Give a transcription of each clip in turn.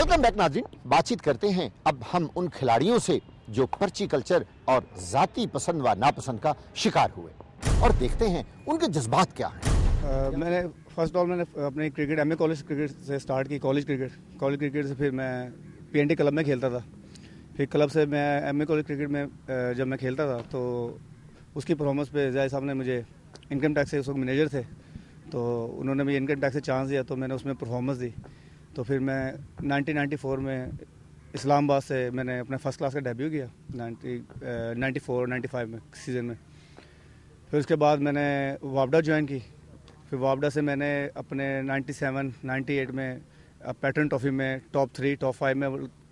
Welcome back नाज़रीन। बातचीत करते हैं अब हम उन खिलाड़ियों से जो पर्ची कल्चर और जाती पसंद व नापसंद का शिकार हुए और देखते हैं उनके जज्बात क्या हैं। मैंने फर्स्ट ऑल मैंने अपने क्रिकेट एमए कॉलेज क्रिकेट से स्टार्ट की। कॉलेज क्रिकेट से फिर मैं पीएनटी क्लब में खेलता था। फिर क्लब से मैं एमए कॉलेज क्रिकेट में जब मैं खेलता था तो उसकी परफॉर्मेंस पे जाहिर साहब ने मुझे इनकम टैक्स से उस वक्त मैनेजर थे तो उन्होंने मुझे इनकम टैक्स से चांस दिया तो मैंने उसमें परफॉर्मेंस दी। तो फिर मैं 1994 में इस्लामाबाद से मैंने अपने फर्स्ट क्लास का डेब्यू किया 94-95 में सीज़न में। फिर उसके बाद मैंने वापडा ज्वाइन की। फिर वापडा से मैंने अपने 97-98 में पैटर्न ट्रॉफी में टॉप 3 टॉप 5 में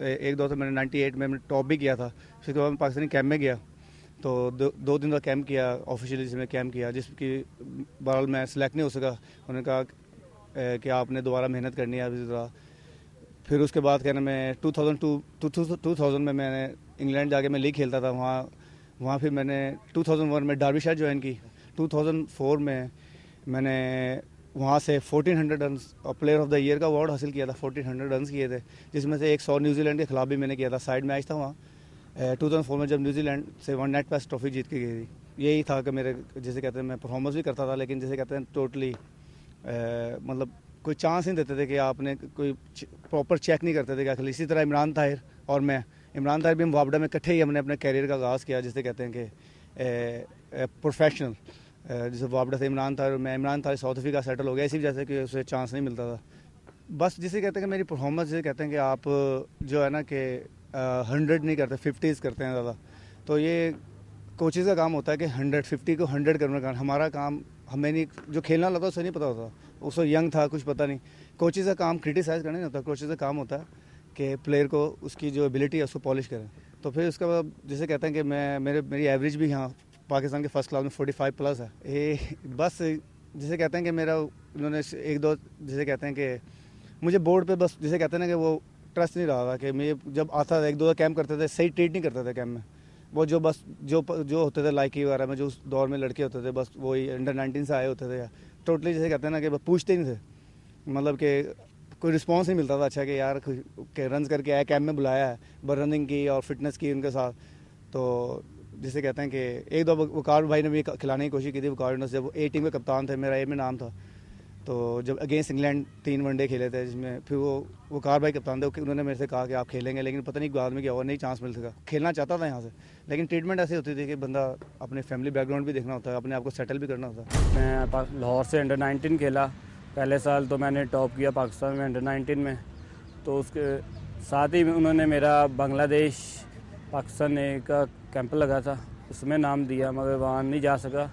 एक दो तो मैंने 98 में टॉप भी किया था। फिर उसके बाद मैं पाकिस्तानी कैंप में गया तो दो दिन का कैंप किया, ऑफिशियली जिसमें कैंप किया, जिसकी बहरहाल मैं सिलेक्ट नहीं हो सका। उन्होंने कहा कि आपने दोबारा मेहनत करनी है अभी ज़रा। फिर उसके बाद कहना मैं 2000 में मैंने इंग्लैंड जाके मैं लीग खेलता था वहाँ फिर मैंने 2001 में डार्बीशायर ज्वाइन की। 2004 में मैंने वहाँ से 1400 रन्स और प्लेयर ऑफ द ईयर का अवार्ड हासिल किया था। 1400 रन्स किए थे जिसमें से 100 न्यूजीलैंड के खिलाफ भी मैंने किया था। साइड मैच था वहाँ 2004 में जब न्यूजीलैंड से वन नेट पेस्ट ट्रॉफी जीत के गई थी। यही था कि मेरे जिसे कहते हैं मैं परफॉर्मेंस भी करता था लेकिन जिसे कहते हैं टोटली मतलब कोई चांस नहीं देते थे कि आपने कोई प्रॉपर चेक नहीं करते थे कि आखिर। इसी तरह इमरान ताहिर और इमरान ताहिर भी हम वापडा में इकट्ठे ही हमने अपने कैरियर का आगाज़ किया जिसे कहते हैं कि प्रोफेशनल। जैसे वापडा से Imran Tahir south Africa settle हो गया इसी वजह से कि उसे चांस नहीं मिलता था। बस जिसे कहते हैं कि मेरी परफॉर्मेंस जिसे कहते हैं कि आप जो है ना कि 100 नहीं करते 50s करते हैं ज़्यादा। तो ये कोचेज़ का काम होता है कि 150 को 100 करने का। हमारा काम हमें नहीं, जो खेलना लगा उसे नहीं पता होता, उसको यंग था कुछ पता नहीं। कोचेज़ का काम क्रिटिसाइज़ करना नहीं होता, कोचेज़ का काम होता है कि प्लेयर को उसकी जो एबिलिटी है उसको पॉलिश करें। तो फिर उसके बाद जिसे कहते हैं कि मेरी एवरेज भी यहाँ पाकिस्तान के फर्स्ट क्लास में 45 प्लस है। ये बस जिसे कहते हैं कि मेरा उन्होंने एक दो जिसे कहते हैं कि मुझे बोर्ड पे बस जिसे कहते हैं ना कि वो ट्रस्ट नहीं रहा था कि मैं जब आता था एक दो कैंप करते थे सही ट्रीट नहीं करते थे कैंप में। वो जो बस जो होते थे लाइकी वगैरह में जो उस दौर में लड़के होते थे बस वही अंडर 19 से आए होते थे। टोटली जैसे कहते हैं ना कि पूछते नहीं थे, मतलब कि कोई रिस्पांस नहीं मिलता था अच्छा कि यार के रन करके आया कैंप में बुलाया है बर रनिंग की और फिटनेस की उनके साथ। तो जिसे कहते हैं कि एक दो वकार भाई ने भी खिलाने की कोशिश की थी। वकार जब ए टीम के कप्तान थे, मेरा ए में नाम था। तो जब अगेंस्ट इंग्लैंड 3 वनडे खेले थे जिसमें फिर वो वकार भाई कप्तान थे, उन्होंने मेरे से कहा कि आप खेलेंगे, लेकिन पता नहीं बाद में क्या हुआ, नहीं चांस मिल सका। खेलना चाहता था यहाँ से लेकिन ट्रीटमेंट ऐसी होती थी कि बंदा अपने फैमिली बैकग्राउंड भी देखना होता है, अपने आप को सेटल भी करना होता है। मैं लाहौर से अंडर 19 खेला। पहले साल तो मैंने टॉप किया पाकिस्तान में अंडर 19 में। तो उसके साथ ही उन्होंने मेरा बांग्लादेश पाकिस्तान का कैंप लगा था उसमें नाम दिया मगर वहाँ नहीं जा सका।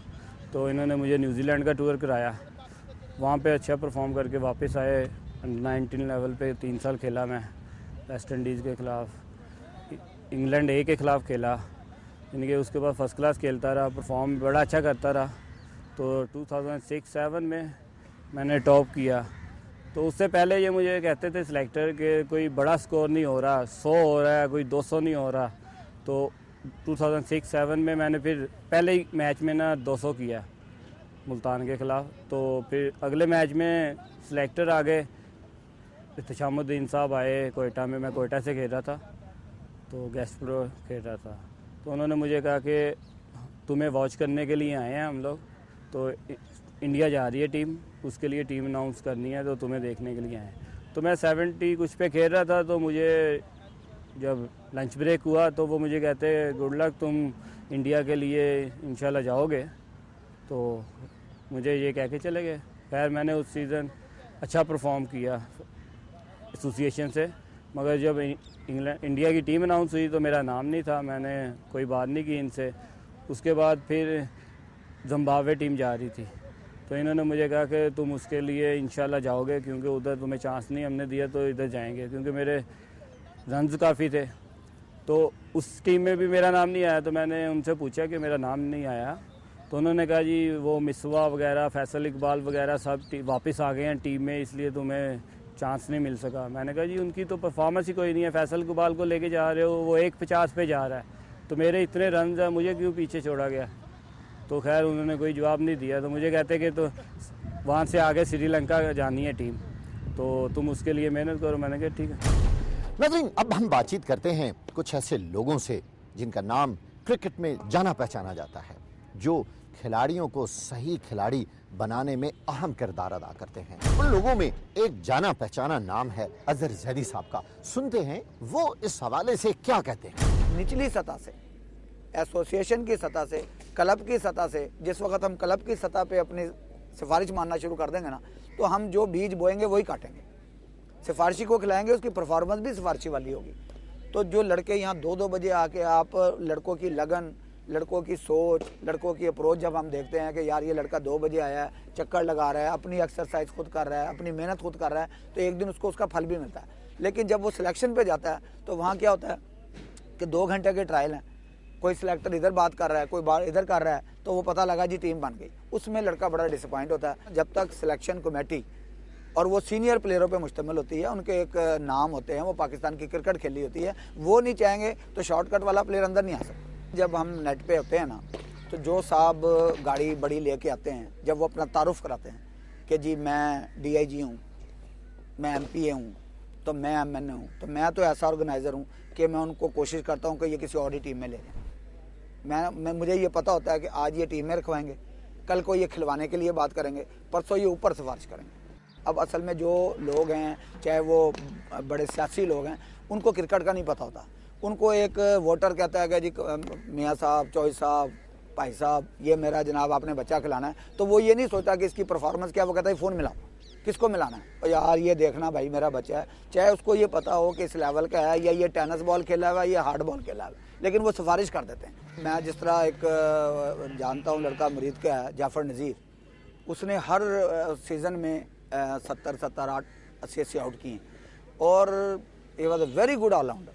तो इन्होंने मुझे न्यूजीलैंड का टूर कराया, वहाँ पे अच्छा परफॉर्म करके वापस आए। अंडर 19 लेवल पे 3 साल खेला मैं। वेस्ट इंडीज़ के ख़िलाफ़, इंग्लैंड ए के ख़िलाफ़ खेला, यानी कि उसके बाद फर्स्ट क्लास खेलता रहा, परफॉर्म बड़ा अच्छा करता रहा। तो 2006-07 में मैंने टॉप किया। तो उससे पहले ये मुझे कहते थे सिलेक्टर के कोई बड़ा स्कोर नहीं हो रहा, 100 हो रहा है, कोई 200 नहीं हो रहा। तो 2006-07 में मैंने फिर पहले ही मैच में ना 200 किया मुल्तान के ख़िलाफ़। तो फिर अगले मैच में सिलेक्टर आ गए, इख्तिशामुद्दीन साहब आए कोयटा में। मैं कोयटा से खेल रहा था तो गेस्ट प्रो खेल रहा था। तो उन्होंने मुझे कहा कि तुम्हें वॉच करने के लिए आए हैं हम लोग, तो इंडिया जा रही है टीम, उसके लिए टीम अनाउंस करनी है तो तुम्हें देखने के लिए आए हैं। तो मैं 70 कुछ पे खेल रहा था। तो मुझे जब लंच ब्रेक हुआ तो वो मुझे कहते गुड लक, तुम इंडिया के लिए इंशाल्लाह जाओगे। तो मुझे ये कह के चले गए। खैर मैंने उस सीज़न अच्छा परफॉर्म किया एसोसिएशन से, मगर जब इंडिया की टीम अनाउंस हुई तो मेरा नाम नहीं था, मैंने कोई बात नहीं की इनसे। उसके बाद फिर जिम्बाब्वे टीम जा रही थी तो इन्होंने मुझे कहा कि तुम उसके लिए इंशाल्लाह जाओगे क्योंकि उधर तुम्हें चांस नहीं हमने दिया तो इधर जाएंगे, क्योंकि मेरे रन्स काफ़ी थे। तो उस टीम में भी मेरा नाम नहीं आया। तो मैंने उनसे पूछा कि मेरा नाम नहीं आया, तो उन्होंने कहा जी वो मिसवा वगैरह फैसल इकबाल वगैरह सब वापस आ गए हैं टीम में, इसलिए तुम्हें चांस नहीं मिल सका। मैंने कहा जी उनकी तो परफॉर्मेंस ही कोई नहीं है, फैसल इकबाल को लेके जा रहे हो, वो 150 पे जा रहा है, तो मेरे इतने रन हैं, मुझे क्यों पीछे छोड़ा गया। तो खैर उन्होंने कोई जवाब नहीं दिया। तो मुझे कहते कि तो वहाँ से आगे श्रीलंका जानी है टीम, तो तुम उसके लिए मेहनत करो। मैंने कहा ठीक है। नाज़रीन, अब हम बातचीत करते हैं कुछ ऐसे लोगों से जिनका नाम क्रिकेट में जाना पहचाना जाता है, जो खिलाड़ियों को सही खिलाड़ी बनाने में अहम किरदार अदा करते हैं। उन लोगों में एक जाना पहचाना नाम है अजहर जैदी साहब का। सुनते हैं वो इस हवाले से क्या कहते हैं। निचली सतह से, एसोसिएशन की सतह से, क्लब की सतह से, जिस वक्त हम क्लब की सतह पे अपनी सिफारिश मानना शुरू कर देंगे ना, तो हम जो बीज बोएंगे वही काटेंगे। सिफारिशी को खिलाएंगे, उसकी परफॉर्मेंस भी सिफारिशी वाली होगी। तो जो लड़के यहाँ 2-2 बजे आके आप लड़कों की लगन, लड़कों की सोच, लड़कों की अप्रोच जब हम देखते हैं कि यार ये लड़का 2 बजे आया है, चक्कर लगा रहा है, अपनी एक्सरसाइज खुद कर रहा है, अपनी मेहनत खुद कर रहा है, तो एक दिन उसको उसका फल भी मिलता है। लेकिन जब वो सिलेक्शन पे जाता है तो वहाँ क्या होता है कि 2 घंटे के ट्रायल हैं, कोई सिलेक्टर इधर बात कर रहा है, कोई बात इधर कर रहा है, तो वो पता लगा जी टीम बन गई। उसमें लड़का बड़ा डिसअपॉइंट होता है। जब तक सिलेक्शन कमेटी, और वो सीनियर प्लेयरों पे मुश्तमिल होती है, उनके एक नाम होते हैं, वो पाकिस्तान की क्रिकेट खेली होती है, वो नहीं चाहेंगे तो शॉर्टकट वाला प्लेयर अंदर नहीं आ सकता। जब हम नेट पे होते हैं ना, तो जो साहब गाड़ी बड़ी लेके आते हैं, जब वो अपना तारुफ कराते हैं कि जी मैं DIG हूँ, मैं MPA हूँ, तो मैं MNA हूँ, तो मैं तो ऐसा ऑर्गेनाइज़र हूँ कि मैं उनको कोशिश करता हूँ कि ये किसी और ही टीम में ले जाएँ। मैं मुझे ये पता होता है कि आज ये टीम में रखवाएंगे, कल को ये खिलवाने के लिए बात करेंगे, परसों ये ऊपर सिफारिश करेंगे। अब असल में जो लोग हैं, चाहे वो बड़े सियासी लोग हैं, उनको क्रिकेट का नहीं पता होता। उनको एक वोटर कहता है कि जी मियाँ साहब, चौधरी साहब, भाई साहब, ये मेरा जनाब आपने बच्चा खिलाना है, तो वो ये नहीं सोचता कि इसकी परफॉर्मेंस क्या। वो कहता है फ़ोन मिलाओ, किसको मिलाना है, और यार ये देखना भाई मेरा बच्चा है, चाहे उसको ये पता हो कि इस लेवल का है, या ये टेनिस बॉल खेला हुआ है, या हार्ड बॉल खेला हुआ है, लेकिन वो सिफारिश कर देते हैं। मैं जिस तरह एक जानता हूँ लड़का मुरीद का है, जाफ़र नज़ीर, उसने हर सीज़न में 70, 80 आउट किए, और ये was a very good allrounder,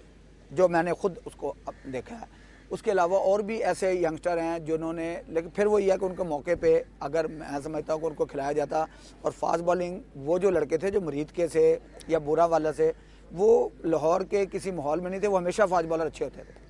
जो मैंने खुद उसको देखा है। उसके अलावा और भी ऐसे यंगस्टर हैं जिन्होंने, लेकिन फिर वो ये है कि उनको मौके पे अगर मैं समझता हूँ कि उनको खिलाया जाता। और फास्ट बॉलिंग वो जो लड़के थे जो मुरीद के से या बुरा वाला से, वो लाहौर के किसी माहौल में नहीं थे, वो हमेशा फास्ट बॉलर अच्छे होते थे।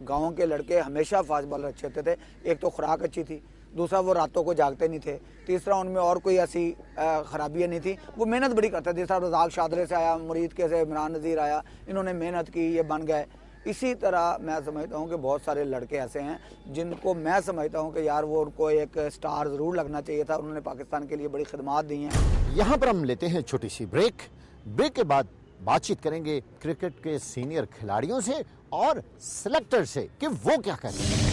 गाँव के लड़के हमेशा फास्ट बॉलर अच्छे होते थे। एक तो खुराक अच्छी थी, दूसरा वो रातों को जागते नहीं थे, तीसरा उनमें और कोई ऐसी खराबियाँ नहीं थी, वो मेहनत बड़ी करते थे। जैसा रज़ाक शादरे से आया, मुरीद के से इमरान नज़ीर आया, इन्होंने मेहनत की, ये बन गए। इसी तरह मैं समझता हूँ कि बहुत सारे लड़के ऐसे हैं जिनको मैं समझता हूँ कि यार वो उनको एक स्टार ज़रूर लगना चाहिए था। उन्होंने पाकिस्तान के लिए बड़ी खिदमात दी हैं। यहाँ पर हम लेते हैं छोटी सी ब्रेक के बाद बातचीत करेंगे क्रिकेट के सीनियर खिलाड़ियों से और सिलेक्टर से कि वो क्या कहते हैं।